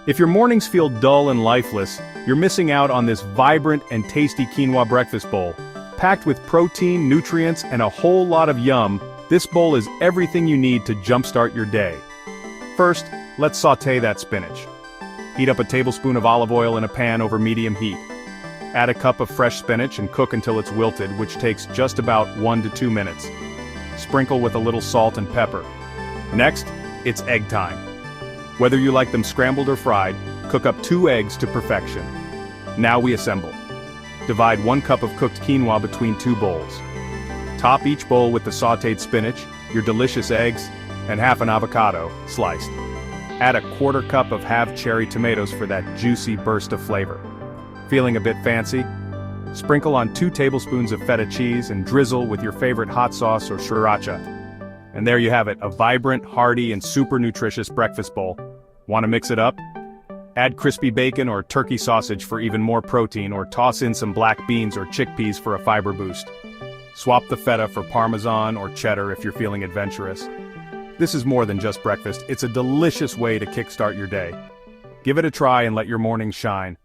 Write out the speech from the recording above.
If your mornings feel dull and lifeless, you're missing out on this vibrant and tasty quinoa breakfast bowl. Packed with protein, nutrients, and a whole lot of yum, this bowl is everything you need to jumpstart your day. First, let's sauté that spinach. Heat up a tablespoon of olive oil in a pan over medium heat. Add a cup of fresh spinach and cook until it's wilted, which takes just about 1 to 2 minutes. Sprinkle with a little salt and pepper. Next, it's egg time. Whether you like them scrambled or fried, cook up 2 eggs to perfection. Now we assemble. Divide 1 cup of cooked quinoa between 2 bowls. Top each bowl with the sautéed spinach, your delicious eggs, and half an avocado, sliced. Add a 1/4 cup of halved cherry tomatoes for that juicy burst of flavor. Feeling a bit fancy? Sprinkle on 2 tablespoons of feta cheese and drizzle with your favorite hot sauce or sriracha. And there you have it, a vibrant, hearty, and super nutritious breakfast bowl. Want to mix it up? Add crispy bacon or turkey sausage for even more protein, or toss in some black beans or chickpeas for a fiber boost. Swap the feta for parmesan or cheddar if you're feeling adventurous. This is more than just breakfast, it's a delicious way to kickstart your day. Give it a try and let your mornings shine.